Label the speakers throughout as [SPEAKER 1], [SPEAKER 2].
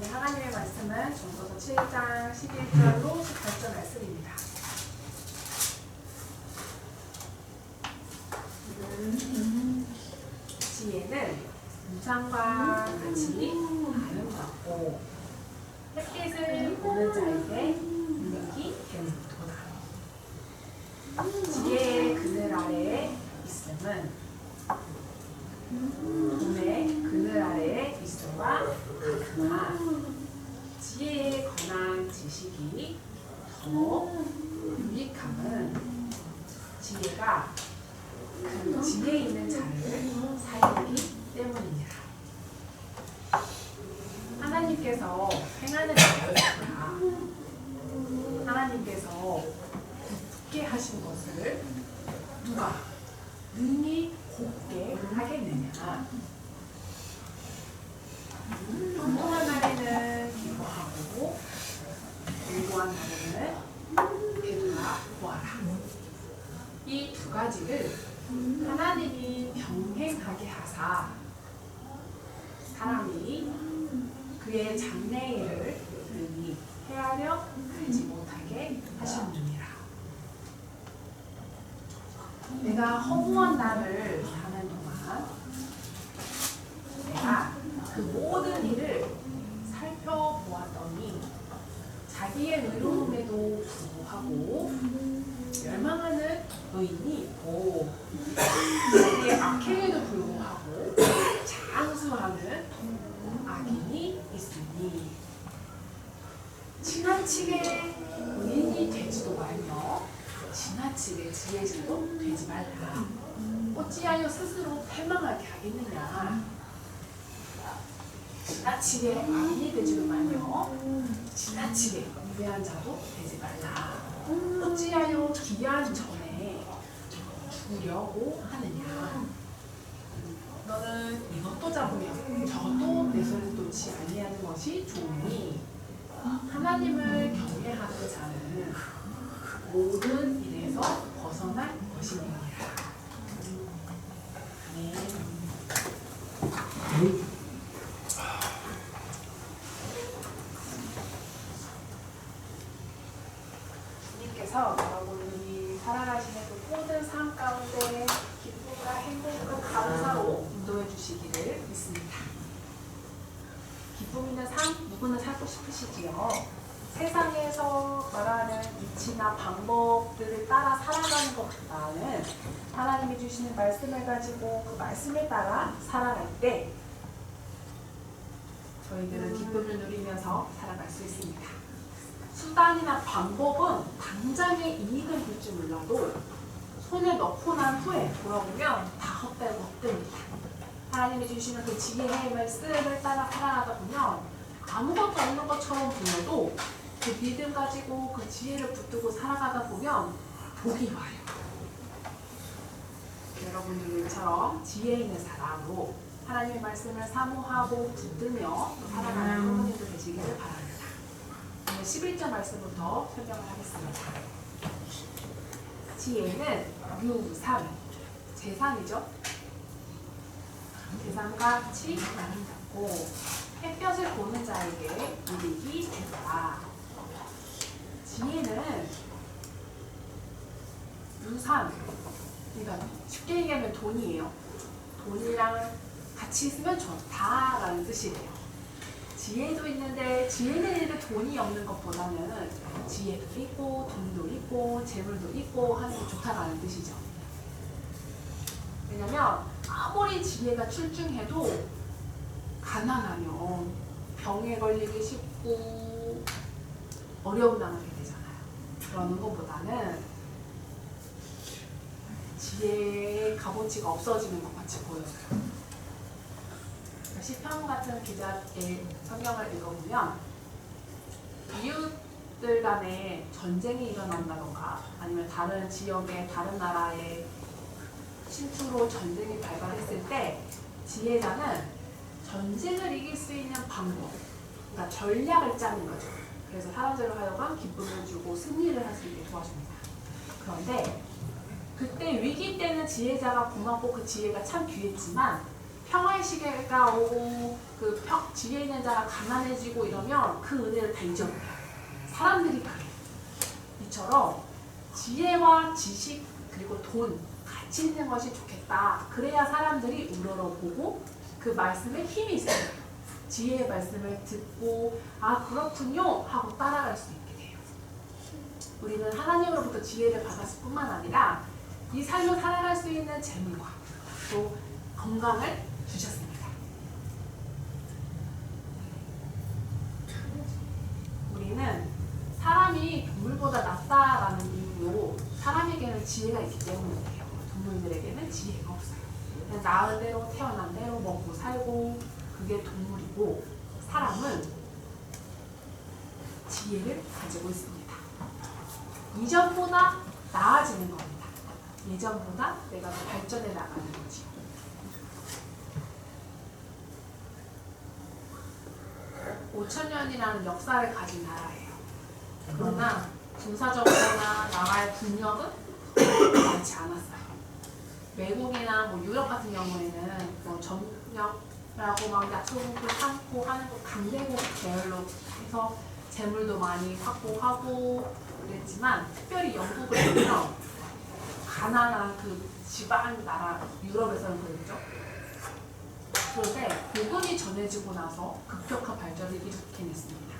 [SPEAKER 1] 오늘 하나님의 말씀은 전도서 7장 11절로 18절 말씀입니다. 지혜는 우상과 같이 아름답고 햇빛을 보는 자에게 능력이 되는 도다. 지혜의 그늘 아래에 있음은 봄의 그늘 아래에 있음과 같으나 지혜에 관한 지식이 더 유익함은 지혜가 그 지혜 있는 자를 살리기 때문입니다. 하나님께서 행하는 일이었구나. 하나님께서 굳게 하신 것을 누가 능히 곱게 하겠느냐. 평범한 날에는 기도하고 공고한 날에는 되돌아보아라. 이 두 가지를 하나님이 병행하게 하사 사람이 그의 장래일을 능히 헤아려 알지 못하게 하셨느니라. 내가 허무한 날을 사는 동안 내가 그 모든 일을 살펴보았더니 자기의 의로움에도 불구하고 멸망하는 의인이 있고 자기의 악행에도 불구하고 장수하는 악인이 있으니 지나치게 의인이 되지도 말며 지나치게 지혜자도 되지 말라. 어찌하여 스스로 패망하게 하겠느냐. 지나치게 악인이 되지도 말며 지나치게 위대한 자도 되지 말라. 어찌하여 기한 전에 죽으려고 하느냐. 너는 이것도 잡으며 저것도 내 손에 놓지 아니하는 것이 좋으니 하나님을 경외하는 자는 모든 일에서 벗어날 것이니라. 아멘. 주님께서 여러분이 살아가시는 그 모든 삶 가운데 기쁨과 행복과 감사로 인도해 주시기를 믿습니다. 기쁨 있는 삶 누구나 살고 싶으시지요. 세상에서 말하는 이치나 방법들을 따라 살아가는 것보다는 하나님이 주시는 말씀을 가지고 그 말씀을 따라 살아갈 때 저희들은 기쁨을 누리면서 살아갈 수 있습니다. 수단이나 방법은 당장의 이익을 줄지 몰라도 손에 넣고 난 후에 돌아보면 다 헛되고 헛됩니다. 하나님이 주시는 그 지혜의 말씀을 따라 살아가다 보면 아무것도 없는 것처럼 보여도 그 믿음 가지고 그 지혜를 붙들고 살아가다 보면 복이 와요. 여러분들처럼 지혜 있는 사람으로 하나님의 말씀을 사모하고 붙들며 살아가는 부모님도 되시기를 바랍니다. 오늘 11절 말씀부터 설명을 하겠습니다. 지혜는 유산, 재산이죠. 재산같이 아름답고 햇볕을 보는 자에게 이익이 되더라. 지혜는 유산, 그러니까 쉽게 얘기하면 돈이에요. 돈이랑 같이 있으면 좋다라는 뜻이에요. 지혜도 있는데 지혜는 이렇게 돈이 없는 것보다는 지혜도 있고 돈도 있고 재물도 있고 하는 게 좋다라는 뜻이죠. 왜냐면 아무리 지혜가 출중해도 가난하면 병에 걸리기 쉽고 어려움 당하게 되잖아요. 그러는 것보다는 지혜의 값어치가 없어지는 것 같이 보여서요. 시편 같은 기자의 성경을 읽어보면 이웃들 간에 전쟁이 일어난다던가 아니면 다른 지역의 다른 나라의 침투로 전쟁이 발발했을 때 지혜자는 전쟁을 이길 수 있는 방법, 그러니까 전략을 짜는 거죠. 그래서 사람들을 하여금 기쁨을 주고 승리를 할 수 있게 도와줍니다. 그런데 그때 위기 때는 지혜자가 고맙고 그 지혜가 참 귀했지만 평화의 시계가 오고 그 지혜 있는 자가 가난해지고 이러면 그 은혜를 다 잊어버려요. 사람들이 그래. 이처럼 지혜와 지식 그리고 돈 같이 있는 것이 좋겠다. 그래야 사람들이 우러러보고 그 말씀에 힘이 있어요. 지혜의 말씀을 듣고 아 그렇군요 하고 따라갈 수 있게 돼요. 우리는 하나님으로부터 지혜를 받았을 뿐만 아니라 이 삶을 살아갈 수 있는 재물과 또 건강을 주셨습니다. 우리는 사람이 동물보다 낫다라는 이유로 사람에게는 지혜가 있기 때문이에요. 동물들에게는 지혜가 없어요. 그냥 낳은 대로 태어난 대로 먹고 살고 그게 동물이고 사람은 지혜를 가지고 있습니다. 이전보다 나아지는 겁니다. 예전보다 내가 더 발전해 나가는 거지. (5,000년이라는) 역사를 가진 나라예요. 그러나 군사적으로나 나라의 국력은 많지 않았어요. 외국이나 뭐 유럽 같은 경우에는 뭐 점령하고 막 약소국을 삼고 하는 거 강대국 계열로 해서 재물도 많이 확보하고 그랬지만 특별히 영국을 보면 가난한 그 지방 나라 유럽에서는 그랬죠. 그런데 복음이 전해지고 나서 급격한 발전을 일으켜냈습니다.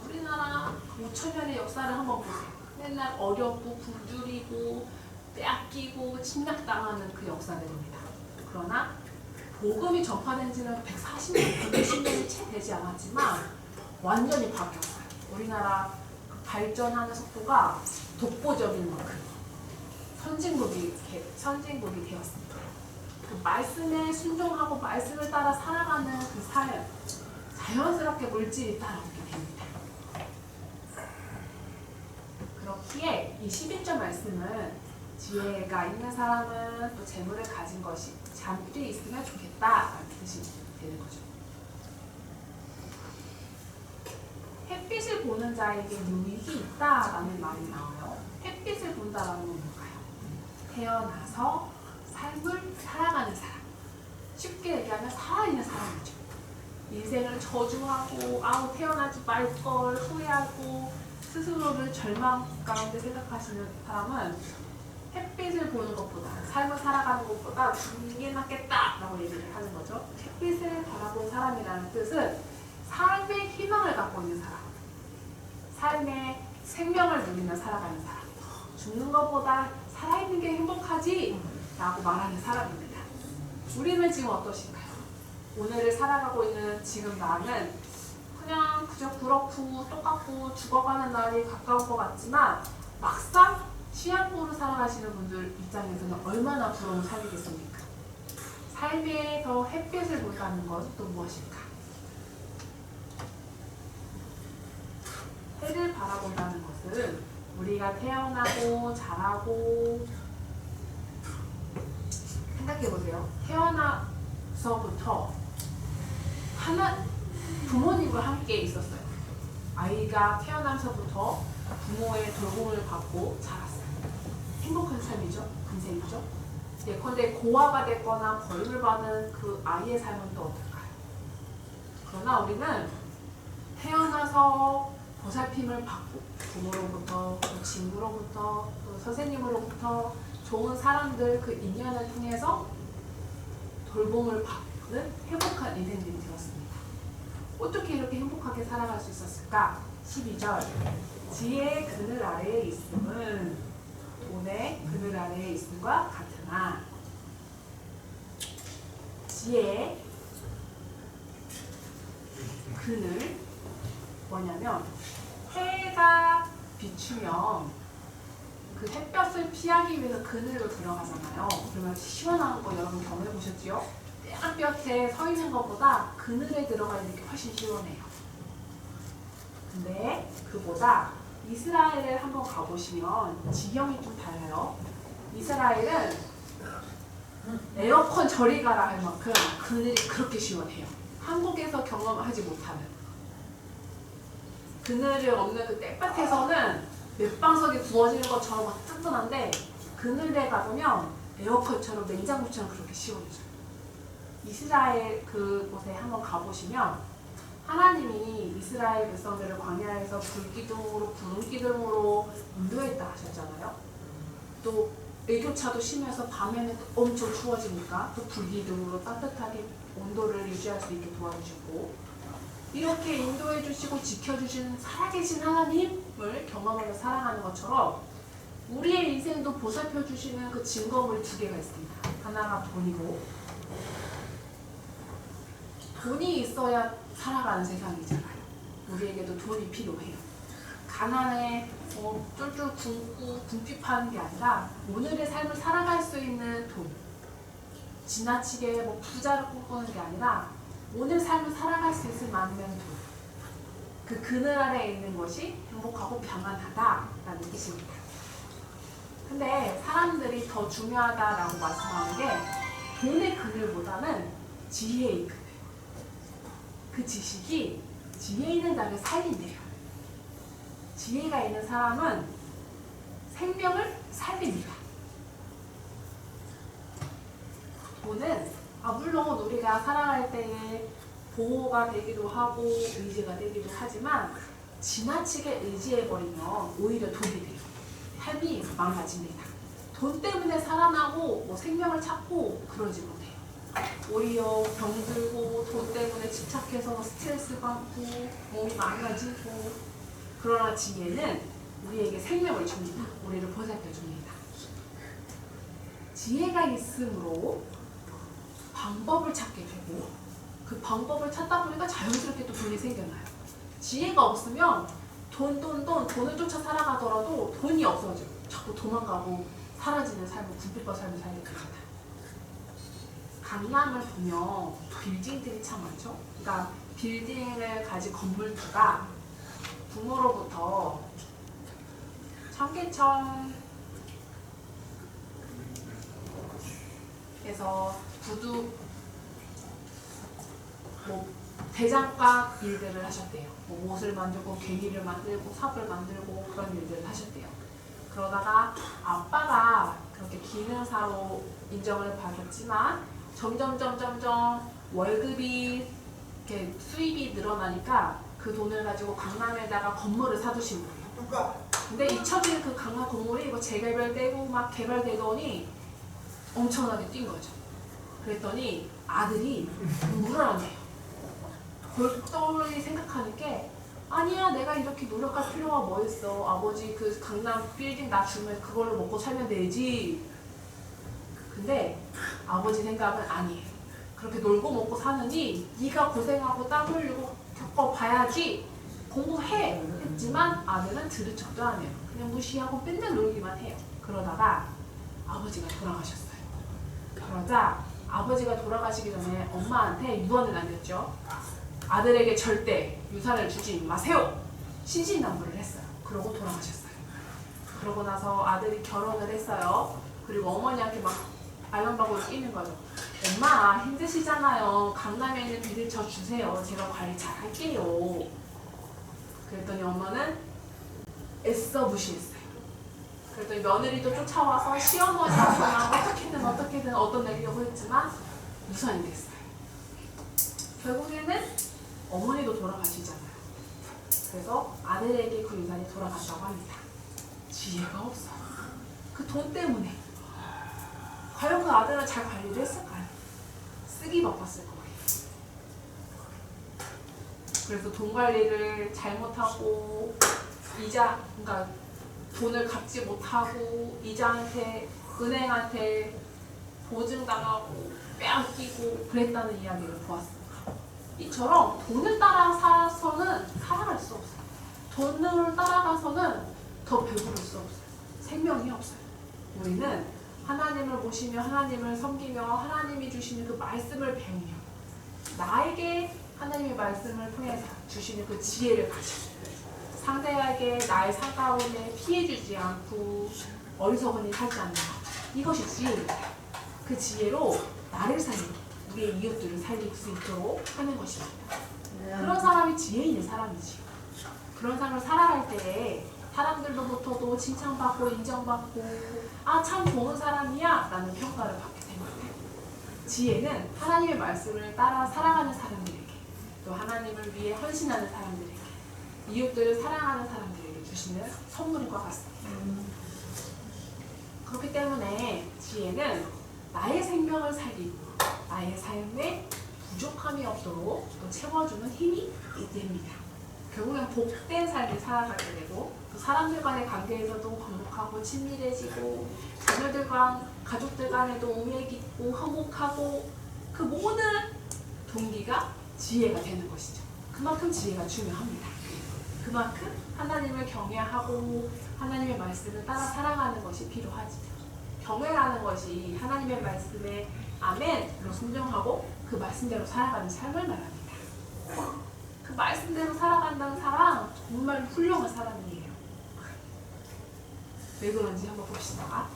[SPEAKER 1] 우리나라 5,000년의 역사를 한번 보세요. 맨날 어렵고 굶주리고 빼앗기고 침략당하는 그 역사들입니다. 그러나 복음이 전파된 지는 140년, 120년이 채 되지 않았지만 완전히 바뀌었어요. 우리나라 발전하는 속도가 독보적인 만큼 선진국이 되었습니다. 그 말씀에 순종하고 말씀을 따라 살아가는 그 삶, 자연스럽게 물질이 따라오게 됩니다. 그렇기에 이 11절 말씀은 지혜가 있는 사람은 또 재물을 가진 것이 잠들이 있으면 좋겠다라는 뜻이 되는 거죠. 햇빛을 보는 자에게 유익이 있다라는 말이 나와요. 햇빛을 본다라는 건 뭘까요? 태어나서 삶을 살아가는 사람. 쉽게 얘기하면 살아있는 사람이죠. 인생을 저주하고 아우 태어나지 말걸 후회하고 스스로를 절망 가운데 생각하시는 사람은 햇빛을 보는 것보다 삶을 살아가는 것보다 죽는 게 낫겠다라고 얘기를 하는 거죠. 햇빛을 바라본 사람이라는 뜻은 삶의 희망을 갖고 있는 사람, 삶의 생명을 누리며 살아가는 사람, 죽는 것보다 살아있는 게 행복하지 라고 말하는 사람입니다. 우리는 지금 어떠신가요? 오늘을 살아가고 있는 지금 나는 그냥 그저 그렇고 똑같고 죽어가는 날이 가까운 것 같지만 막상 시한부로 살아가시는 분들 입장에서는 얼마나 부러운 삶이겠습니까? 삶에 더 햇빛을 본다는 건 또 무엇일까? 해를 바라본다는 것은 우리가 태어나고 자라고 생각해보세요. 태어나서부터 부모님과 함께 있었어요. 아이가 태어나서부터 부모의 돌봄을 받고 자랐어요. 행복한 삶이죠. 인생이죠. 예컨대 고아가 됐거나 벌을 받는 그 아이의 삶은 또 어떨까요? 그러나 우리는 태어나서 보살핌을 받고 부모로부터 또 친구로부터 또 선생님으로부터 좋은 사람들 그 인연을 통해서 돌봄을 받는 행복한 인생들이 되었습니다. 어떻게 이렇게 행복하게 살아갈 수 있었을까? 12절 지혜의 그늘 아래에 있음은 돈의 그늘 아래에 있음과 같으나 지혜의 그늘 뭐냐면 해가 비추면 그 햇볕을 피하기 위해서 그늘로 들어가잖아요. 그러면 시원한 거 여러분 경험해 보셨죠? 햇볕에 서 있는 것보다 그늘에 들어가 있는 게 훨씬 시원해요. 근데 그보다 이스라엘을 한번 가보시면 지형이 좀 달라요. 이스라엘은 에어컨 저리 가라 할 만큼 그늘이 그렇게 시원해요. 한국에서 경험하지 못하는. 그늘이 없는 그 땡볕에서는 맥방석이 부어지는 것처럼 막 뜨끈한데 그늘에 가보면 에어컨처럼 냉장고처럼 그렇게 시원해져요. 이스라엘 그곳에 한번 가보시면 하나님이 이스라엘 백성들을 광야에서 불기둥으로 구름 기둥으로 인도했다 하셨잖아요. 또 일교차도 심해서 밤에는 엄청 추워지니까 또 불기둥으로 따뜻하게 온도를 유지할 수 있게 도와주시고, 이렇게 인도해 주시고 지켜주시는 살아계신 하나님을 경험하며 사랑하는 것처럼 우리의 인생도 보살펴 주시는 그 증거물이 두 개가 있습니다. 하나가 돈이고, 돈이 있어야 살아가는 세상이잖아요. 우리에게도 돈이 필요해요. 가난에 쫄쫄 굶고 궁핍하는 게 아니라 오늘의 삶을 살아갈 수 있는 돈, 지나치게 부자를 꿈꾸는 게 아니라 오늘 삶을 살아갈 수 있을 만큼의 돈, 그 그늘 아래에 있는 것이 행복하고 평안하다라는 뜻입니다. 근데 사람들이 더 중요하다라고 말씀하는 게 돈의 그늘보다는 지혜의 그늘. 그 지식이 지혜 있는 자를 살린대요. 지혜가 있는 사람은 생명을 살립니다. 돈은 물론 우리가 살아갈 때에 보호가 되기도 하고 의지가 되기도 하지만 지나치게 의지해버리면 오히려 독이 돼요. 삶이 망가집니다. 돈 때문에 살아나고 생명을 찾고 그러지 못해요. 오히려 병들고 돈 때문에 집착해서 스트레스 받고 몸이 망가지고. 그러나 지혜는 우리에게 생명을 줍니다. 우리를 보살펴 줍니다. 지혜가 있으므로 방법을 찾게 되고, 그 방법을 찾다 보니까 자연스럽게 또 돈이 생겨나요. 지혜가 없으면 돈을 쫓아 살아가더라도 돈이 없어져요. 자꾸 도망가고 사라지는 삶을, 굶주려 삶을 살게 됩니다. 강남을 보면 빌딩들이 참 많죠. 그러니까 빌딩을 가진 건물주가 부모로부터 청계천에서 구두 대장과 일들을 하셨대요. 옷을 만들고 괭이를 만들고 삽을 만들고 그런 일들을 하셨대요. 그러다가 아빠가 그렇게 기능사로 인정을 받았지만 점점 월급이 이렇게 수입이 늘어나니까 그 돈을 가지고 강남에다가 건물을 사두신 거예요. 근데 잊혀진 그 강남 건물이 재개발되고 막 개발되더니 엄청나게 뛴 거죠. 그랬더니 아들이 눈물을 안 해요. 골똘히 생각하는 게, 아니야, 내가 이렇게 노력할 필요가 뭐 있어. 아버지 그 강남 빌딩 나 주면 그걸로 먹고 살면 되지. 근데 아버지 생각은 아니에요. 그렇게 놀고 먹고 사느니 네가 고생하고 땀 흘리고 겪어봐야지. 공부해 했지만 아들은 들은 척도 안 해요. 그냥 무시하고 맨날 놀기만 해요. 그러다가 아버지가 돌아가셨어요. 그러자 아버지가 돌아가시기 전에 엄마한테 유언을 남겼죠. 아들에게 절대 유산을 주지 마세요. 신신당부를 했어요. 그러고 돌아가셨어요. 그러고 나서 아들이 결혼을 했어요. 그리고 어머니한테 막 알람방울을 끼는 거죠. 엄마 힘드시잖아요. 강남에 있는 빌딩 저 주세요. 제가 관리 잘 할게요. 그랬더니 엄마는 애써 무시했어요. 그랬더니 며느리도 쫓아와서 시어머니한테 어떻게든 얻어내려고 했지만 유산이 됐어요. 결국에는 어머니도 돌아가시잖아요. 그래서 아들에게 그 유산이 돌아간다고 합니다. 지혜가 없어요. 그 돈 때문에. 과연 그 아들은 잘 관리를 했을까요? 쓰기 바빴을 거예요. 그래서 돈 관리를 잘못하고 그러니까 돈을 갚지 못하고 이자한테, 은행한테 보증당하고 빼앗기고 그랬다는 이야기를 보았습니다. 이처럼 돈을 따라서는 살아갈 수 없어요. 돈을 따라가서는 더 배부를 수 없어요. 생명이 없어요. 우리는 하나님을 모시며 하나님을 섬기며 하나님이 주시는 그 말씀을 배우며 나에게 하나님의 말씀을 통해서 주시는 그 지혜를 가지고 상대에게 나의 삶 가운데 피해주지 않고 어리석은이 살지 않는 것, 이것이 지혜입니다. 그 지혜로 나를 살리고 우리의 이웃들을 살릴 수 있도록 하는 것입니다. 그런 사람이 지혜 있는 사람이지. 그런 삶을 살아갈 때에 사람들로부터도 칭찬받고 인정받고 아 참 좋은 사람이야 라는 평가를 받게 됩니다. 지혜는 하나님의 말씀을 따라 살아가는 사람들에게 또 하나님을 위해 헌신하는 사람들에게 이웃들을 사랑하는 사람들에게 주시는 선물과 같습니다. 그렇기 때문에 지혜는 나의 생명을 살리고 나의 삶에 부족함이 없도록 또 채워주는 힘이 됩니다. 결국엔 복된 삶을 살아가게 되고 또 사람들 간의 관계에서도 화목하고 친밀해지고 자녀들과 가족들 간에도 우애 깊고 화목하고 그 모든 동기가 지혜가 되는 것이죠. 그만큼 지혜가 중요합니다. 그만큼 하나님을 경외하고 하나님의 말씀을 따라 살아가는 것이 필요하죠. 경외라는 것이 하나님의 말씀에 아멘으로 순종하고 그 말씀대로 살아가는 삶을 말합니다. 그 말씀대로 살아간다는 사람 정말 훌륭한 사람이에요. 왜 그런지 한번 봅시다.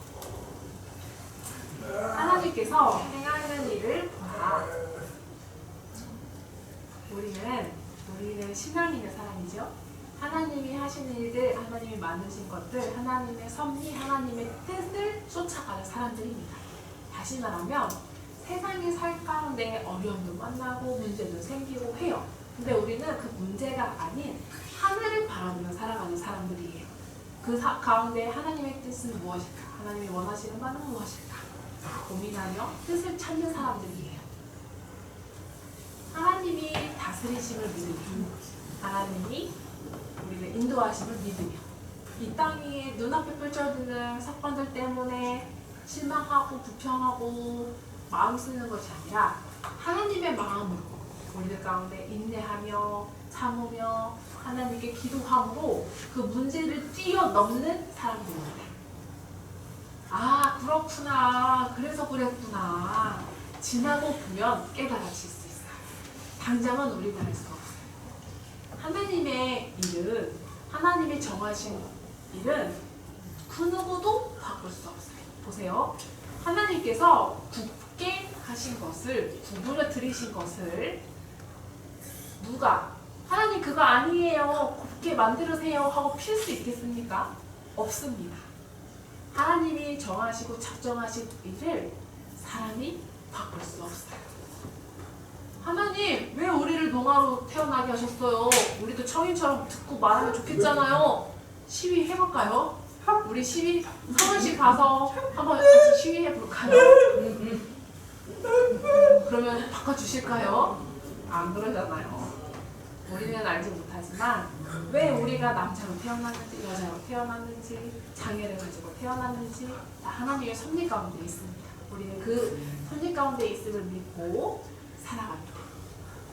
[SPEAKER 1] 하나님께서 행하는 일을 보라. 우리는 신앙 있는 사람이죠. 하나님이 하시는 일들, 하나님이 만드신 것들, 하나님의 섭리, 하나님의 뜻을 쫓아가는 사람들입니다. 다시 말하면 세상에 살 가운데 어려움도 만나고 문제도 생기고 해요. 근데 우리는 그 문제가 아닌 하늘을 바라보며 살아가는 사람들이에요. 그 가운데 하나님의 뜻은 무엇일까? 하나님이 원하시는 바는 무엇일까? 고민하며 뜻을 찾는 사람들이에요. 하나님이 다스리심을 믿으며 하나님이 우리를 인도하심을 믿으며 이 땅에 눈앞에 펼쳐지는 사건들 때문에 실망하고 불평하고 마음 쓰는 것이 아니라 하나님의 마음으로 우리들 가운데 인내하며 참으며 하나님께 기도함으로 그 문제를 뛰어넘는 사람들입니다. 아 그렇구나 그래서 그랬구나 지나고 보면 깨달아질 수 있어요. 당장은 우리가 할 수 없어요. 하나님의 일은 하나님이 정하신 일은 그 누구도 바꿀 수 없어요. 보세요. 하나님께서 굳게 하신 것을 구부러뜨리신 것을 누가 하나님 그거 아니에요 곱게 만들으세요 하고 필 수 있겠습니까? 없습니다. 하나님이 정하시고 작정하신 일을 사람이 바꿀 수 없어요. 하나님 왜 우리를 농아로 태어나게 하셨어요? 우리도 청인처럼 듣고 말하면 좋겠잖아요. 시위 해볼까요? 우리 시위 서울시 가서 한번 같이 시위해볼까요? 그러면 바꿔주실까요? 안 그러잖아요. 우리는 알지 못하지만 왜 우리가 남자로 태어났는지 여자로 태어났는지 장애를 가지고 태어났는지 다 하나님의 섭리 가운데 있습니다. 우리는 그 섭리 가운데 있음을 믿고 살아갑니다.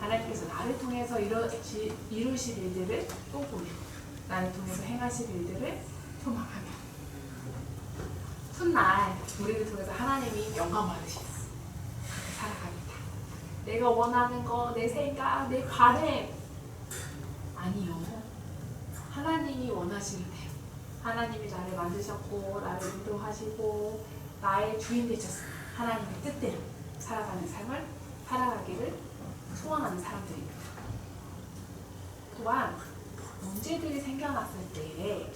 [SPEAKER 1] 하나님께서 나를 통해서 이루실 일들을 또 보이고 나를 통해서 행하실 일들을 소망하며 훗날 우리를 통해서 하나님이 영광 받으시고 살아갑니다. 내가 원하는 거, 내 생각, 내 바램 아니요. 하나님이 원하시는 대로 하나님이 나를 만드셨고 나를 인도하시고 나의 주인 되셨습니다. 하나님의 뜻대로 살아가는 삶을 살아가기를 소원하는 사람들입니다. 또한 문제들이 생겨났을 때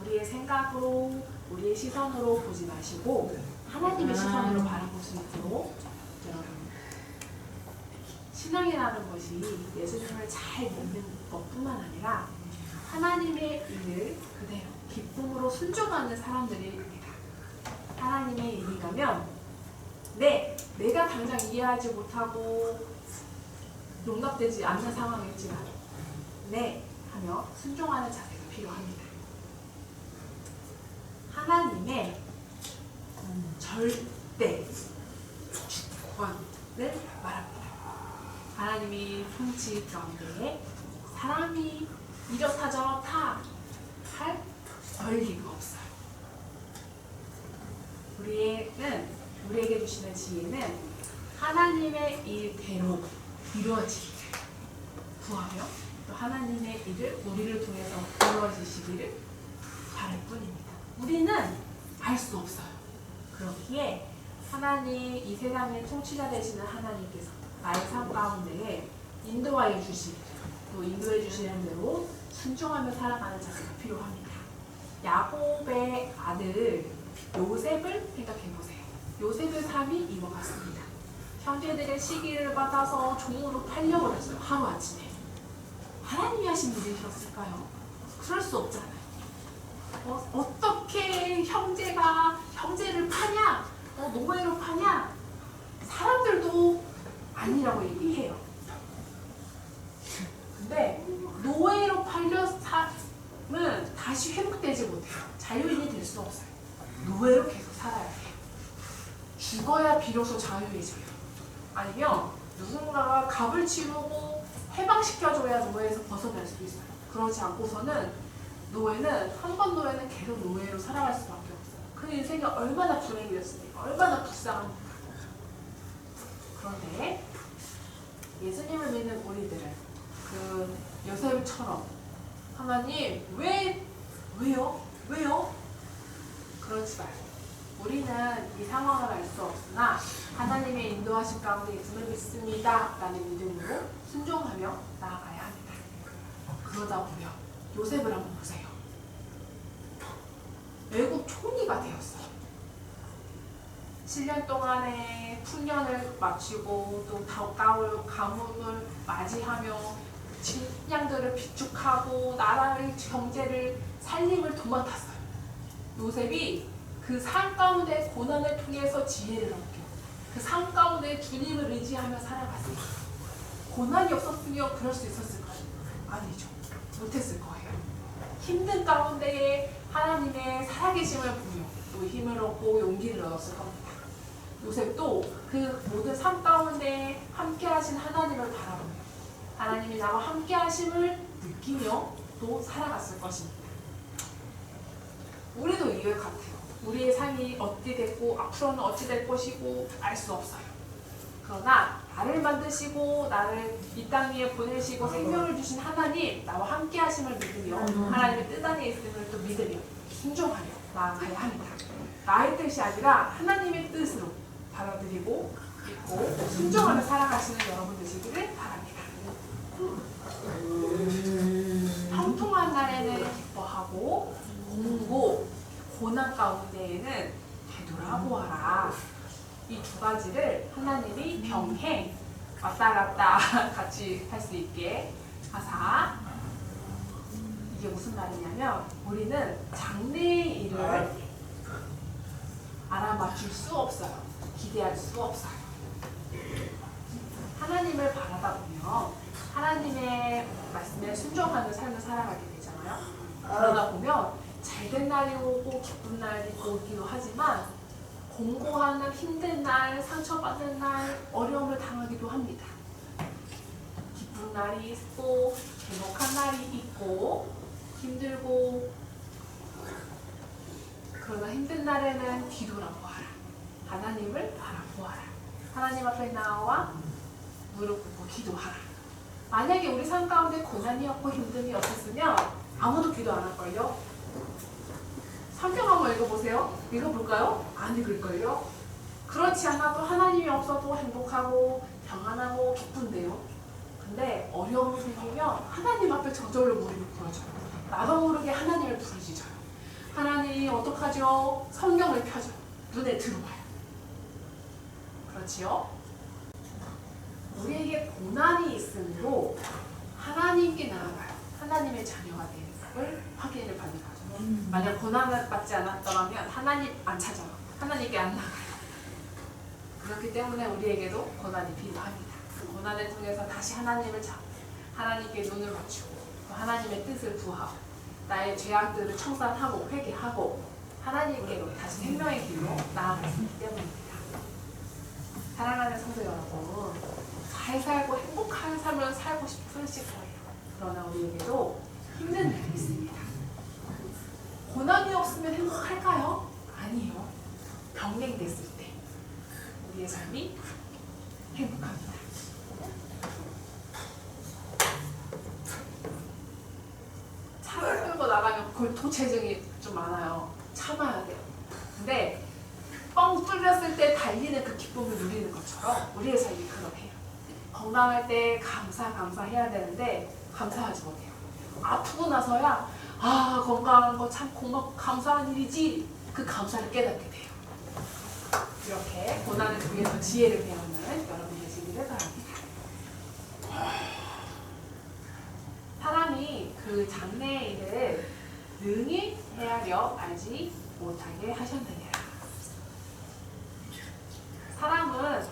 [SPEAKER 1] 우리의 생각으로 우리의 시선으로 보지 마시고 하나님의 시선으로 바라볼 수 있도록 여러분 신앙이라는 것이 예수님을 잘 믿는 것뿐만 아니라 하나님의 일을 그대로 기쁨으로 순종하는 사람들입니다. 하나님의 일이라면 내가 당장 이해하지 못하고 용납되지 않는 상황이지만 하며 순종하는 자세가 필요합니다. 하나님의 절대 주권을 말합니다. 하나님이 통치 가운데 사람이 이렇다 저렇다 할 권리가 없어요. 우리에게 주시는 지혜는 하나님의 일대로 이루어지기를 구하며 또 하나님의 일을 우리를 통해서 이루어지시기를 바랄 뿐입니다. 우리는 알 수 없어요. 그렇기에 하나님 이 세상의 통치자 되시는 하나님께서 나의 삶 가운데 인도하여 주시고 또 인도해 주시는 대로 순종하며 살아가는 자세가 필요합니다. 야곱의 아들 요셉을 생각해 보세요. 요셉의 삶이 이와 같습니다. 형제들의 시기를 받아서 종으로 팔려버렸어요. 하루아침에. 하나님이 하신 일이셨을까요? 그럴 수 없잖아요. 어떻게 형제를 파냐? 노예로 파냐? 사람들도 아니라고 얘기해요. 근데 노예로 팔려 삶은 다시 회복되지 못해요. 자유인이 될 수 없어요. 노예로 계속 살아야 돼요. 죽어야 비로소 자유해져요. 아니면 누군가가 값을 치르고 해방시켜줘야 노예에서 벗어날 수 있어요. 그러지 않고서는 한 번 노예는 계속 노예로 살아갈 수밖에 없어요. 그 인생이 얼마나 불행이었습니까? 얼마나 불쌍합니까? 그런데 예수님을 믿는 우리들은 그 요셉처럼 하나님 왜요? 그렇지 말고 우리는 이 상황을 알 수 없으나 하나님의 인도하심 가운데 있음을 믿습니다 라는 믿음으로 순종하며 나아가야 합니다. 그러다 보면 요셉을 한번 보세요. 외국 총리가 되었어요. 7년 동안의 풍년을 마치고 또 가뭄을 맞이하며 식량들을 비축하고 나라의 경제를 살림을 도맡았어요. 요셉이 그 삶 가운데 고난을 통해서 지혜를 얻고 그 삶 가운데 주님을 의지하며 살아갔어요. 고난이 없었으면 그럴 수 있었을까요? 아니죠. 못했을 거예요. 힘든 가운데에 하나님의 살아계심을 보며 또 힘을 얻고 용기를 얻었을 겁니다. 요셉도 그 모든 삶 가운데 함께 하신 하나님을 바라보며 하나님이 나와 함께 하심을 느끼며 또 살아갔을 것입니다. 우리도 이와 같아요. 우리의 삶이 어찌 됐고 앞으로는 어찌 될 것이고 알 수 없어요. 그러나 나를 만드시고 나를 이 땅 위에 보내시고 생명을 주신 하나님 나와 함께 하심을 믿으며 하나님의 뜻 안에 있음을 또 믿으며 순종하며 나아가야 합니다. 나의 뜻이 아니라 하나님의 뜻으로 받아들이고 믿고 순종하며 살아가시는 여러분 되시기를 바랍니다. 형통한 날에는 기뻐하고 공고 고난 가운데에는 되돌아보아라. 이 두 가지를 하나님이 병행 왔다 갔다 같이 할 수 있게 하사. 이게 무슨 말이냐면 우리는 장래의 일을 알아맞힐 수 없어요. 기대할 수 없어요. 하나님을 바라다 보면 하나님의 말씀에 순종하는 삶을 살아가게 되잖아요. 그러다 보면 잘된 날이 오고 기쁜 날이 오기도 하지만 공고한 날, 힘든 날, 상처받는 날, 어려움을 당하기도 합니다. 기쁜 날이 있고 행복한 날이 있고 힘들고 그러나 힘든 날에는 뒤돌아보아라. 하나님을 바라보아라. 하나님 앞에 나와 무릎 꿇고 기도하라. 만약에 우리 삶 가운데 고난이 없고 힘듦이 없었으면 아무도 기도 안 할걸요? 성경 한번 읽어보세요. 읽어볼까요? 안 읽을걸요? 그렇지 않아도 하나님이 없어도 행복하고 평안하고 기쁜데요. 근데 어려움이 생기면 하나님 앞에 저절로 무릎을 꿇어줘요. 나도 모르게 하나님을 부르짖어요. 하나님 어떡하죠? 성경을 펴줘요. 눈에 들어와요. 그렇지요? 우리에게 고난이 있으므로 하나님께 나아가요. 하나님의 자녀가 되는 걸 확인을 받는 거죠. 만약 고난을 받지 않았더라면 하나님 안 찾아요. 하나님께 안 나가요. 그렇기 때문에 우리에게도 고난이 필요합니다. 그 고난을 통해서 다시 하나님을 찾고 하나님께 눈을 맞추고 하나님의 뜻을 구하고 나의 죄악들을 청산하고 회개하고 하나님께로 다시 생명의 길로 나아갈 수 있기 때문입니다. 사랑하는 성도 여러분, 잘 살고 행복한 삶을 살고 싶으실 거예요. 그러나 우리에게도 힘든 날이 있습니다. 고난이 없으면 행복할까요? 아니요. 병행됐을 때 우리의 삶이 행복합니다. 차를 끌고 나가면 골토체증이 좀 많아요. 참아야 돼요. 근데 뻥 뚫렸을 때 달리는 그 기쁨을 누리는 것처럼 우리의 삶이 그러해요. 건강할 때 감사해야 되는데 감사하지 못해요. 아프고 나서야 아, 건강한 거 참 감사한 일이지. 그 감사를 깨닫게 돼요. 이렇게 고난을 통해서 지혜를 배우는 여러분 되시기를 바랍니다. 사람이 그 장래의 일을 능히 헤아려 알지 못하게 하셨느니라. 사람은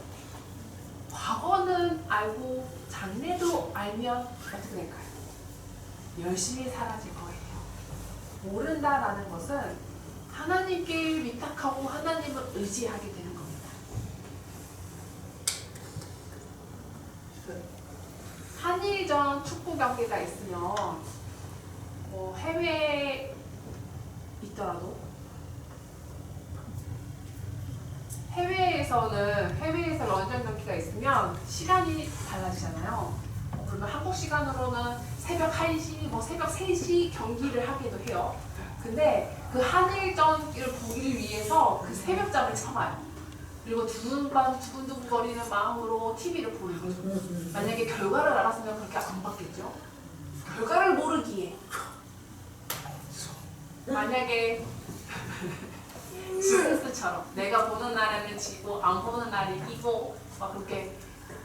[SPEAKER 1] 과거는 알고 장래도 알면 어떻게 될까요? 열심히 살아질 거예요. 모른다라는 것은 하나님께 위탁하고 하나님을 의지하게 되는 겁니다. 한일전 축구 경기가 있으면 해외에 있더라도 해외에서 런던 경기가 있으면 시간이 달라지잖아요. 그러면 한국 시간으로는 새벽 1시, 새벽 3시 경기를 하기도 해요. 근데 그 한일전을 보기 위해서 그 새벽잠을 참아요. 그리고 두근두근거리는 마음으로 TV를 보는 거죠. 만약에 결과를 알았으면 그렇게 안 받겠죠. 결과를 모르기에 만약에 지금처럼 내가 보는 날에는 지고 안 보는 날이 이기고 막 그렇게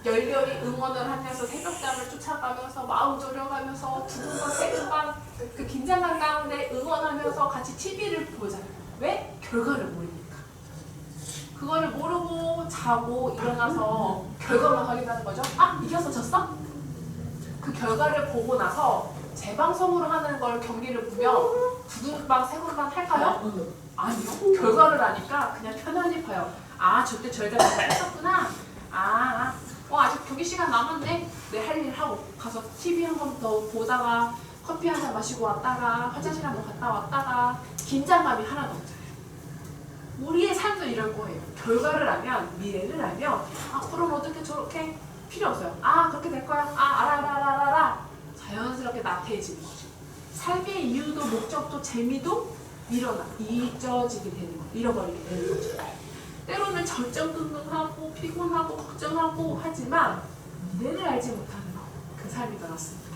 [SPEAKER 1] 열렬히 응원을 하면서 새벽잠을 쫓아가면서 마음 졸여가면서 두근반 새벽반 그 긴장감 가운데 응원하면서 같이 TV를 보잖아요. 왜? 결과를 모르니까. 그거를 모르고 자고 일어나서 결과만 확인하는 거죠. 아, 이겨서 졌어? 그 결과를 보고 나서 재방송으로 하는 걸 경기를 보면 두근반 새벽반 할까요? 아니요. 결과를 아니까 그냥 편안히 봐요. 아, 저때 저희가 잘했었구나. 아직 경기 시간 남았네. 내 할 일 하고 가서 TV 한 번 더 보다가 커피 한 잔 마시고 왔다가 화장실 한 번 갔다 왔다가 긴장감이 하나도 없잖아요. 우리의 삶도 이럴 거예요. 결과를 알면, 미래를 알면 앞으로는 어떻게 저렇게 필요 없어요. 아, 그렇게 될 거야. 알아. 자연스럽게 나태해지는 거죠. 삶의 이유도 목적도 재미도 잊어지게 되는 거예요. 잃어버리게 되는 거죠. 때로는 절정긍긍하고 피곤하고 걱정하고 하지만 미래를 알지 못하는 그 삶이 더 낫습니다.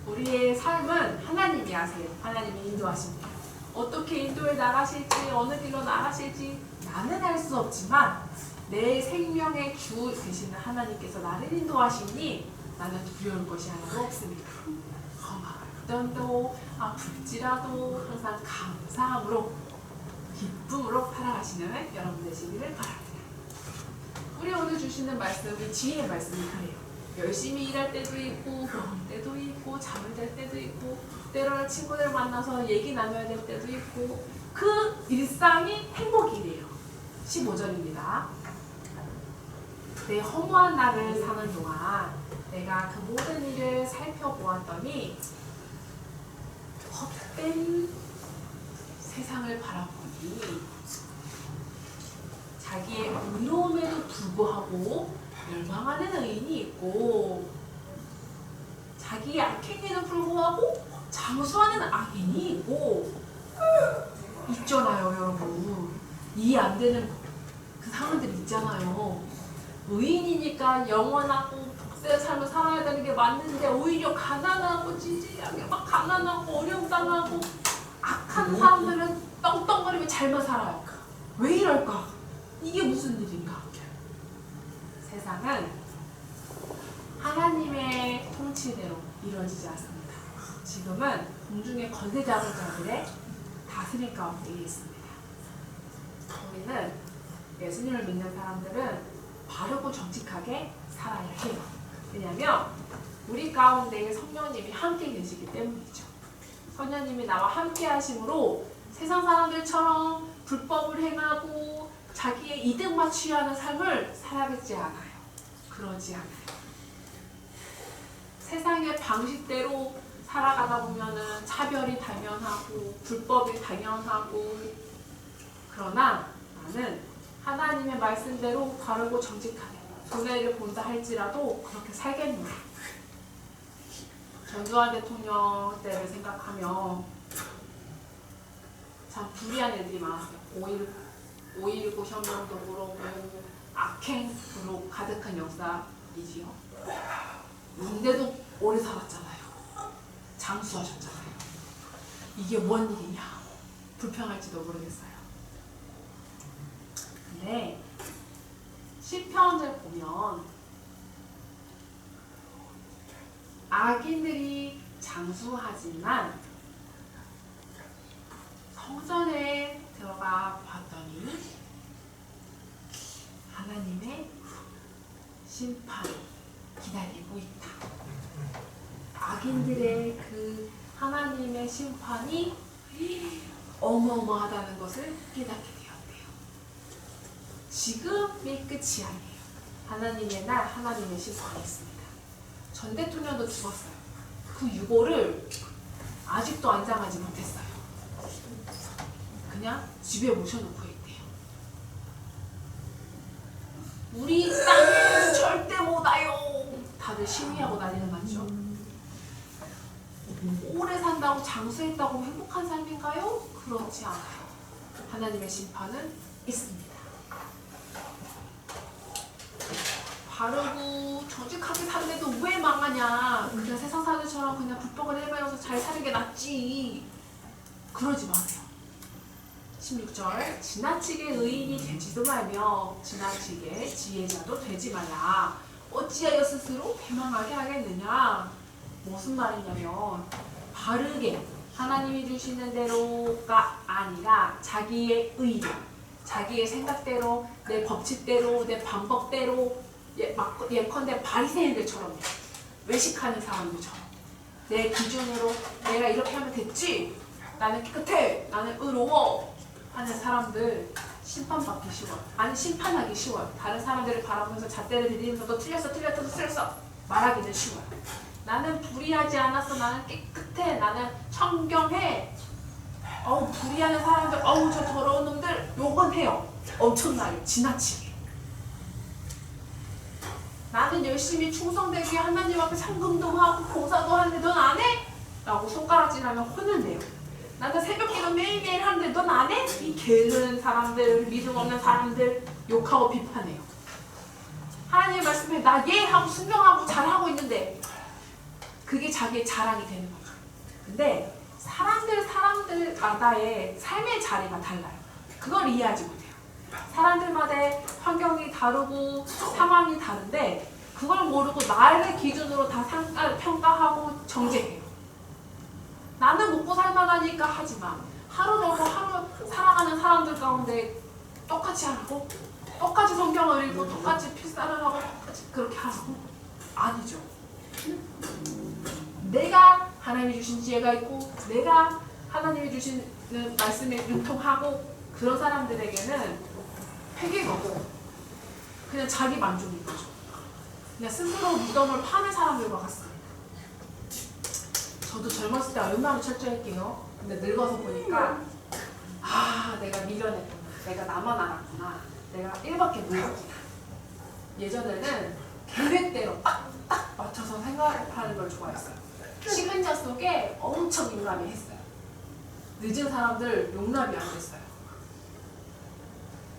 [SPEAKER 1] 우리의 삶은 하나님이 아세요. 하나님이 인도하십니다. 어떻게 인도해 나가실지 어느 길로 나가실지 나는 알 수 없지만 내 생명의 주 되시는 하나님께서 나를 인도하시니 나는 두려울 것이 하나도 없습니다. 험하더라도 아플지라도 항상 감사함으로 기쁨으로 살아가시는 여러분 되시기를 바랍니다. 우리 오늘 주시는 말씀이 지혜의 말씀이 그래요. 열심히 일할 때도 있고 그런 때도 있고 잠을 잘 때도 있고 때로는 친구들 만나서 얘기 나눠야 될 때도 있고 그 일상이 행복이래요. 15절입니다. 내 허무한 날을 사는 동안 내가 그 모든 일을 살펴보았더니 헛된 세상을 바라보니 자기의 의로움에도 불구하고 멸망하는 의인이 있고 자기의 악행에도 불구하고 장수하는 악인이 있고 있잖아요. 여러분 이해 안 되는 그 상황들이 있잖아요. 의인이니까 영원하고 복된 삶을 살아야 되는 게 맞는데 오히려 가난하고 찌질하게 막 가난하고 어려움 당하고 악한 사람들은 떵떵거리며 잘만 살아요. 왜 이럴까? 이게 무슨 일인가? 세상은 하나님의 통치대로 이루어지지 않습니다. 지금은 공중의 권세자들의 다스림 가운데 있습니다. 우리는 예수님을 믿는 사람들은 바르고 정직하게 살아야 해요. 왜냐하면 우리 가운데 성령님이 함께 계시기 때문이죠. 성령님이 나와 함께 하심으로 세상 사람들처럼 불법을 행하고 자기의 이득만 취하는 삶을 살아가지 않아요. 그러지 않아요. 세상의 방식대로 살아가다 보면은 차별이 당연하고 불법이 당연하고 그러나 나는 하나님의 말씀대로 바르고 정직하게 손해를 본다 할지라도 그렇게 살겠노라. 전두환 대통령 때를 생각하면 참 불의한 일들이 많았어요. 5.19 혁명도 그렇고 악행으로 가득한 역사이지요. 근데도 오래 살았잖아요. 장수하셨잖아요. 이게 뭔 일이냐? 불평할지도 모르겠어요. 근데 시편을 보면 악인들이 장수하지만 성전에 들어가 봤더니 하나님의 심판이 기다리고 있다. 악인들의 그 하나님의 심판이 어마어마하다는 것을 깨닫게 되었대요. 지금이 끝이 아니에요. 하나님의 날 하나님의 심판이 있습니다. 전 대통령도 죽었어요. 그 유고를 아직도 안장하지 못했어요. 그냥 집에 모셔놓고 있대요. 우리 땅은 절대 못 와요. 다들 시위하고 난리는 났죠. 오래 산다고 장수했다고 행복한 삶인가요? 그렇지 않아요. 하나님의 심판은 있습니다. 바르고 정직하게 사는데도 왜 망하냐? 그냥 세상 사람들처럼 그냥 불법을 해봐서 잘 사는 게 낫지. 그러지 마세요. 16절 지나치게 의인이 되지도 말며 지나치게 지혜자도 되지 말라. 어찌하여 스스로 배망하게 하겠느냐? 무슨 말이냐면 바르게 하나님이 주시는 대로가 아니라 자기의 의로, 자기의 생각대로, 내 법칙대로, 내 방법대로 예컨대 바리새인들처럼 외식하는 사람들처럼 내 기준으로 내가 이렇게 하면 됐지? 나는 깨끗해, 나는 의로워 하는 사람들 심판받기 쉬워요. 아니 심판하기 쉬워요. 다른 사람들을 바라보면서 잣대를 들이면서 너 틀렸어 말하기는 쉬워요. 나는 불의하지 않았어, 나는 깨끗해, 나는 청경해. 불의하는 사람들, 저 더러운 놈들 욕은 해요. 엄청나게 지나치게. 나는 열심히 충성되게 하나님 앞에 상금도 하고 봉사도 하는데 넌 안 해? 라고 손가락질하면 혼을 내요. 나는 새벽기도 매일매일 하는데 넌 안 해? 이 게으른 사람들, 믿음 없는 사람들 욕하고 비판해요. 하나님의 말씀에 나 예하고 순종하고 잘하고 있는데 그게 자기의 자랑이 되는 거죠. 근데 사람들마다의 삶의 자리가 달라요. 그걸 이해하지 못해요. 사람들마다의 환경이 다르고 상황이 다른데 그걸 모르고 나의 기준으로 다 평가하고 정죄해요. 나는 먹고 살만하니까 하지만 하루 살아가는 사람들 가운데 똑같이 하라고? 똑같이 성경을 읽고 똑같이 필사를 하고 똑같이 그렇게 하라고? 아니죠. 내가 하나님이 주신 지혜가 있고 내가 하나님이 주시는 말씀에 융통하고 그런 사람들에게는 회개거고 그냥 자기 만족인 거죠. 그냥 스스로 무덤을 파는 사람들과 같습니다. 저도 젊었을 때 얼마나 철저했게요. 근데 늙어서 보니까 내가 미련했구나, 내가 나만 알았구나, 내가 1밖에 몰랐구나. 예전에는 계획대로 딱 맞춰서 생각하는 걸 좋아했어요. 시간자 속에 엄청 민감해했어요. 늦은 사람들 용납이 안 됐어요.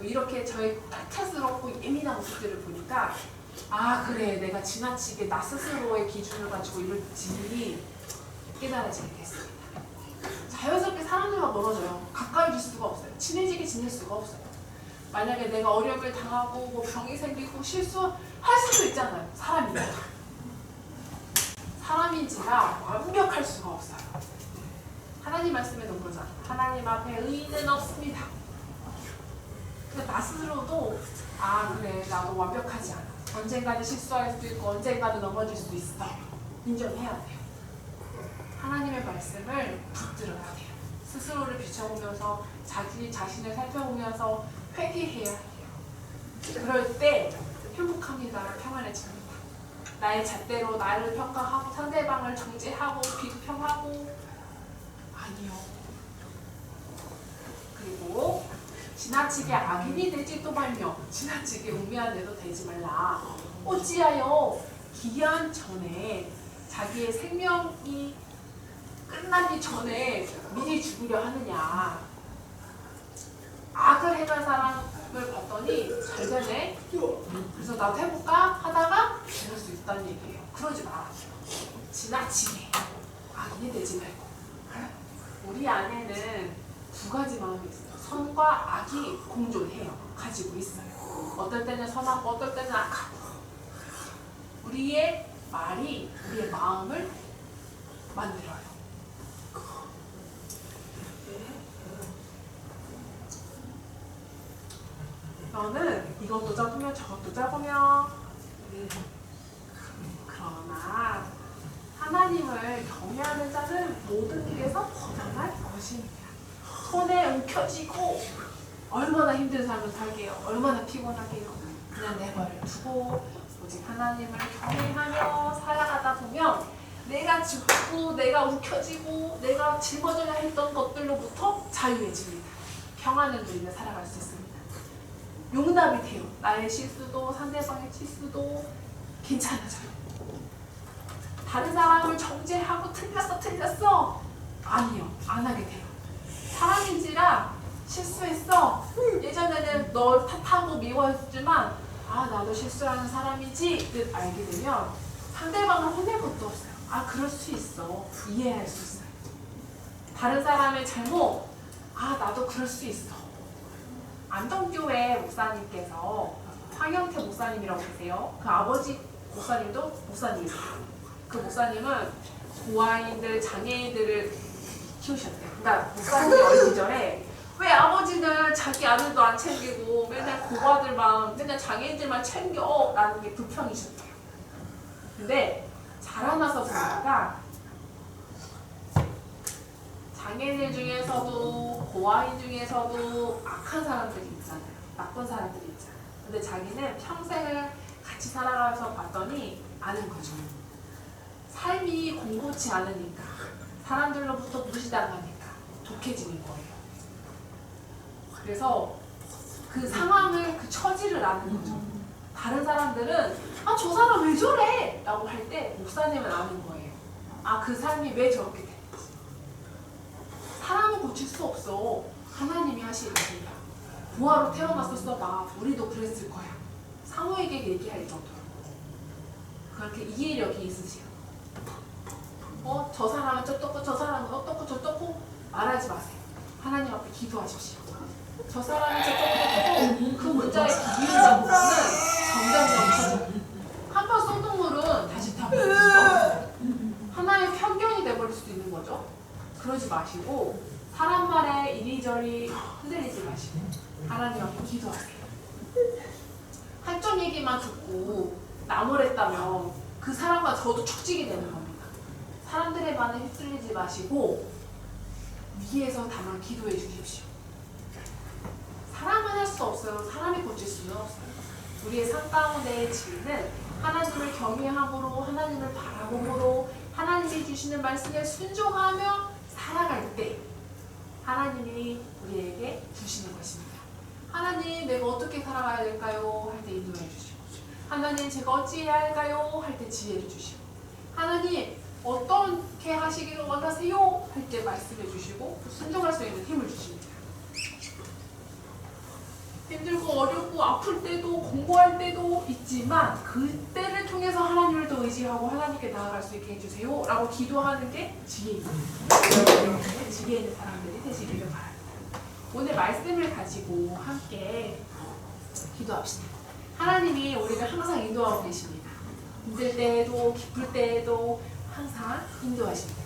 [SPEAKER 1] 이렇게 저의 까탈스럽고 예민한 모습들을 보니까 그래, 내가 지나치게 나 스스로의 기준을 가지고 이럴지 깨달아지게 됐습니다. 자연스럽게 사람들과 멀어져요. 가까이질 수가 없어요. 친해지게 지낼 수가 없어요. 만약에 내가 어려움을 당하고 뭐 병이 생기고 실수할 수도 있잖아요. 사람인지라 완벽할 수가 없어요. 하나님 말씀에도 그러잖아요. 하나님 앞에 의인은 없습니다. 근데 나 스스로도 그래, 나도 완벽하지 않아. 언젠가는 실수할 수도 있고 언젠가는 넘어질 수도 있어. 인정해야 돼요. 하나님의 말씀을 붙들어야 돼요. 스스로를 비춰보면서 자기 자신을 살펴보면서 회개해야 해요. 그럴 때 행복합니다. 평안해집니다. 나의 잣대로 나를 평가하고 상대방을 정죄하고 비평하고 아니요. 그리고 지나치게 악인이 되지도 말며 지나치게 우매한 데도 되지 말라. 어찌하여 기한 전에 자기의 생명이 끝나기 전에 미리 죽으려 하느냐. 악을 행한 사람을 봤더니 잘 되네. 그래서 나도 해볼까 하다가 죽을 수 있다는 얘기예요. 그러지 말아요. 지나치게 악인이 되지 말고. 우리 안에는 두 가지 마음이 있어요. 선과 악이 공존해요. 가지고 있어요. 어떨 때는 선하고 어떨 때는 악하고. 우리의 말이 우리의 마음을 만들어요. 너는 이것도 잡으면 저것도 잡으면 그러나 하나님을 경외하는 자는 모든 일에서 벗어날 것입니다. 손에 움켜쥐고 얼마나 힘든 삶을 살게요. 얼마나 피곤하게요. 그냥 내버려 두고 오직 하나님을 경외하며 살아가다 보면 내가 죽고 내가 움켜쥐고 내가 짊어져야 했던 것들로부터 자유해집니다. 평안을 누리며 살아갈 수 있습니다. 용납이 돼요. 나의 실수도 상대방의 실수도 괜찮아져요. 다른 사람을 정죄하고 틀렸어 아니요, 안 하게 돼요. 사람인지라 실수했어. 예전에는 널 탓하고 미워했지만 나도 실수하는 사람이지 뜻 알게 되면 상대방을 혼낼 것도 없어요. 그럴 수 있어. 이해할 수 있어요. 다른 사람의 잘못 나도 그럴 수 있어. 안동교회 목사님께서 황영태 목사님이라고 계세요. 그 아버지 목사님도 목사님이에요. 그 목사님은 고아인들, 장애인들을 키우셨대요. 그러니까 목사님이 어린 시절에 왜 아버지는 자기 아들도 안 챙기고 맨날 고아들만, 맨날 장애인들만 챙겨 라는 게 불평이셨대요. 근데 자라나서 보니까 장애인들 중에서도 고아인 중에서도 악한 사람들이 있잖아요. 나쁜 사람들이 있잖아요. 근데 자기는 평생을 같이 살아가면서 봤더니 아는 거죠. 삶이 공고치 않으니까, 사람들로부터 무시당하니까 독해지는 거예요. 그래서 그 상황을, 그 처지를 아는 거죠. 다른 사람들은 저 사람 왜 저래? 라고 할 때 목사님은 아는 거예요. 그 삶이 왜 저렇게 됐는지. 사람은 고칠 수 없어. 하나님이 하시는 일이야. 부하로 태어났었어 나. 우리도 그랬을 거야. 상호에게 얘기할 정도로 그렇게 이해력이 있으세요. 저 사람은 저떻고 저 사람은 어떻고 저떻고 말하지 마세요. 하나님 앞에 기도하십시오. 저 사람은 저떻고 그 문자의 기울이는 부분은 점점 커져요. 한번 쏟은 물은 다시 타고 있어요. 하나의 편견이 돼버릴 수도 있는 거죠. 그러지 마시고 사람 말에 이리저리 흔들리지 마시고 하나님 앞에 기도하세요. 한쪽 얘기만 듣고 나무랬다면 그 사람과 저도 축직이 되는 겁니다. 사람들의 말에 휩쓸리지 마시고 위에서 다만 기도해 주십시오. 사람은 할 수 없어요. 사람이 고칠 수는 없어요. 우리의 삶 가운데의 지혜는 하나님을 경외함으로, 하나님을 바라봄으로, 하나님이 주시는 말씀에 순종하며 살아갈 때 하나님이 우리에게 주시는 것입니다. 하나님, 내가 어떻게 살아가야 될까요? 할 때 인도해 주시고, 하나님, 제가 어찌해야 할까요? 할 때 지혜를 주시고, 하나님, 어떻게 하시기를 원하세요? 할 때 말씀해 주시고 순종할 수 있는 힘을 주십니다. 힘들고 어렵고 아플 때도 공부할 때도 있지만 그때를 통해서 하나님을 더 의지하고 하나님께 나아갈 수 있게 해주세요 라고 기도하는 게 지혜입니다. 지혜 있는 사람들이 되시기를 바랍니다. 오늘 말씀을 가지고 함께 기도합시다. 하나님이 우리를 항상 인도하고 계십니다. 힘들 때에도 기쁠 때에도 항상 인도하십니다.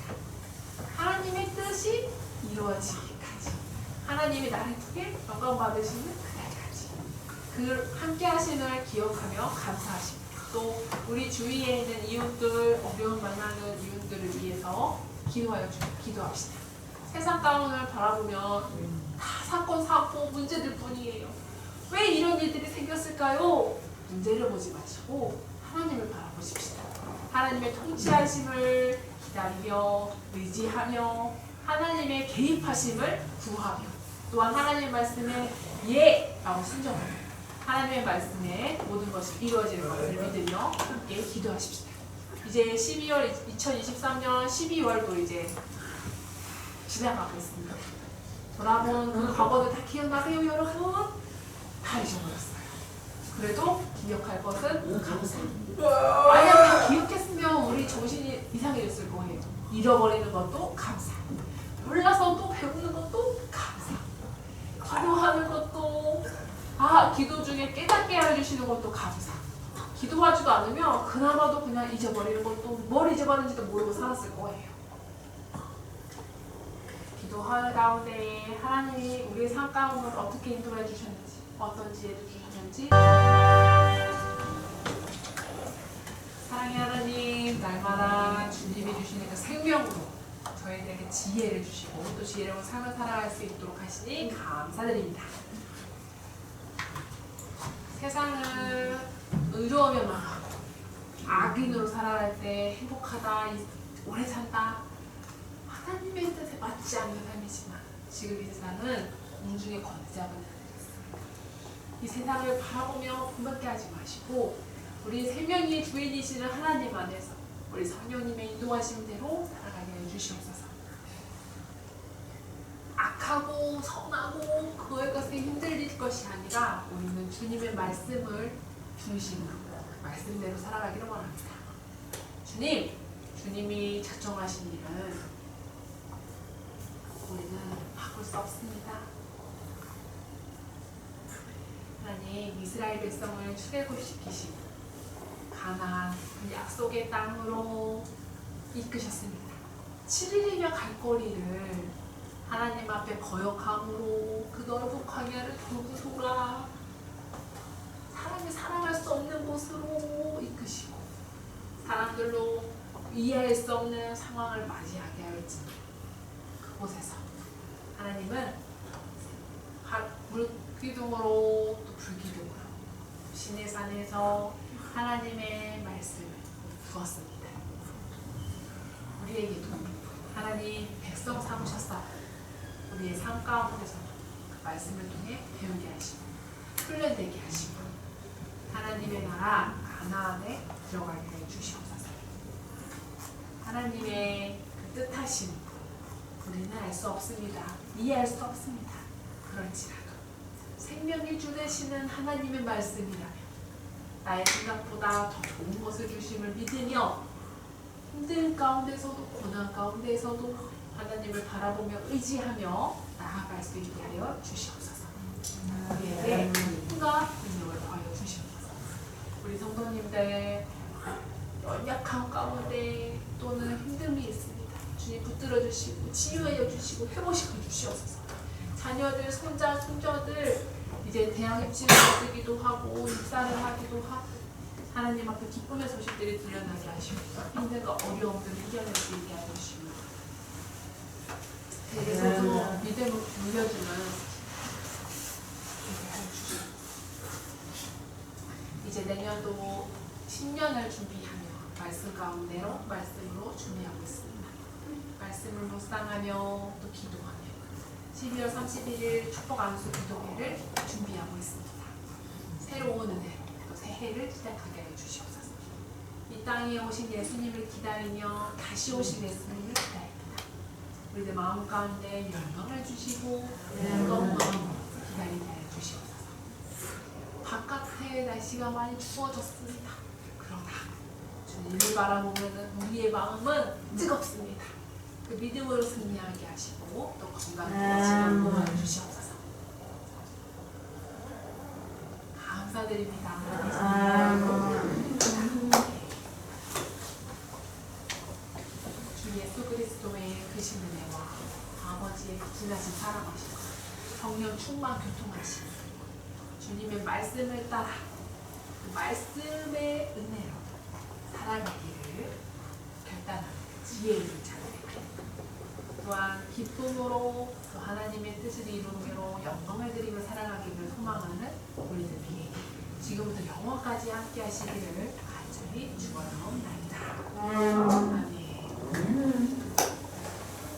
[SPEAKER 1] 하나님의 뜻이 이루어지기까지, 하나님이 나를 통해 영광 받으시는 그날까지 그 함께 하심을 기억하며 감사하십니다. 또 우리 주위에 있는 이웃들, 어려움 만나는 이웃들을 위해서 기도합시다. 세상 가운을 바라보면 다 사건, 사고, 문제들 뿐이에요. 왜 이런 일들이 생겼을까요? 문제를 보지 마시고 하나님을 바라보십시다. 하나님의 통치하심을 기다리며 의지하며 하나님의 개입하심을 구하며 또한 하나님의 말씀에 예라고 순종하며 하나님의 말씀에 모든 것이 이루어지는 것을 믿으며 함께 기도하십시다. 이제 2023년 12월도 이제 지나가고 있습니다. 돌아본 그 과거를 다 기억나세요, 여러분? 다 잊어버렸어요. 그래도 기억할 것은 감사합니다. 만약 다 기억했으면 우리 정신이 이상해졌을 거예요. 잃어버리는 것도 감사. 몰라서 또 배우는 것도 감사. 기도하는 것도 기도 중에 깨닫게 해주시는 것도 감사. 기도하지도 않으면 그나마도 그냥 잊어버리는 것도 뭘 잊어버리는지도 모르고 살았을 거예요. 기도하는 가운데 하나님이 우리의 삶 가운데 어떻게 인도해 주셨는지, 어떤 지혜를 주셨는지. 사랑의 하나님, 날마다 주님이 주시는 그 생명으로 저희들에게 지혜를 주시고 또 지혜로운 삶을 살아갈 수 있도록 하시니 감사드립니다. 세상은 의로우면 망하고 악인으로 살아갈 때 행복하다, 오래 산다, 하나님의 뜻에 맞지 않는 삶이지만 지금 이 세상은 공중의 권세자가 되었습니다. 이 세상을 바라보며 분밖에 하지 마시고 우리 생명의 주인이시는 하나님 안에서 우리 성령님의 인도하신 대로 살아가게 해주시옵소서. 악하고 선하고 그의 것에 흔들릴 것이 아니라 우리는 주님의 말씀을 중심으로 말씀대로 살아가기를 원합니다. 주님이 작정하신 일은 우리는 바꿀 수 없습니다. 하나님, 이스라엘 백성을 출애굽시키시고 가나안 그 약속의 땅으로 이끄셨습니다. 7일이며 갈 거리를 하나님 앞에 거역함으로 그 넓은 광야를 돌고 돌아 사람이 살아갈 수 없는 곳으로 이끄시고 사람들로 이해할 수 없는 상황을 맞이하게 하였지. 그곳에서 하나님은 물기둥으로 또 불기둥으로 신의 산에서 하나님의 말씀을 두었습니다. 우리에게도 하나님 백성 삼으셨어. 우리의 삶 가운데서 그 말씀을 통해 배우게 하시고 훈련되게 하시고 하나님의 나라 가나안에 들어가게 해 주시옵소서. 하나님의 그 뜻하심 우리는 알 수 없습니다. 이해할 수 없습니다. 그럴지라도 생명을 주되시는 하나님의 말씀이라면 나의 생각보다 더 좋은 것을 주심을 믿으며 힘든 가운데서도 고난 가운데서도 하나님을 바라보며 의지하며 나아갈 수 있게 하여 주시옵소서. 우리에게 힘과 능력을 더하여 주시옵소서. 우리 성도님들 연약함 가운데 또는 힘듦이 있습니다. 주님 붙들어 주시고 치유하여 주시고 회복시켜 주시옵소서. 자녀들, 손자, 손자들 이제 대학 입시를 앞두기도 하고 입사를 하기도 하고 하나님 앞에 기쁨의 소식들이 들려나게 하시고 힘든과 어려움들을 이겨낼 수 있게 하여 주시고 대리소도 믿음을 물려주는 이제 내년도 신년을 준비하며 말씀 가운데로 말씀으로 준비하고 있습니다. 말씀을 묵상하며 또 기도하며 12월 31일 축복 안수 기도회를 준비하고 있습니다. 새로운 은혜 또 새해를 시작하게 해주시옵소서. 이 땅에 오신 예수님을 기다리며 다시 오신 예수님을 기다립니다. 우리들 마음 가운데 열망을 주시고 뜨거운 마음 기다리게 해주시옵소서. 바깥의 날씨가 많이 추워졌습니다. 그러나 주님을 바라보면 우리의 마음은 뜨겁습니다. 그 믿음으로 승리하게 하시고 또 건강해지는 도와주시옵소서 감사드립니다. 주 예수 그리스도의 크신 은혜와 아버지의 지나신 사랑하시고 성령 충만 교통하시고 주님의 말씀을 따라 그 말씀의 은혜로 살아가기를 결단하는 지혜를 찾으세요. 또한 기쁨으로 또 하나님의 뜻을 이루므로 영광을 드리며 살아가기를 소망하는 우리들 위해 지금부터 영원까지 함께 하시기를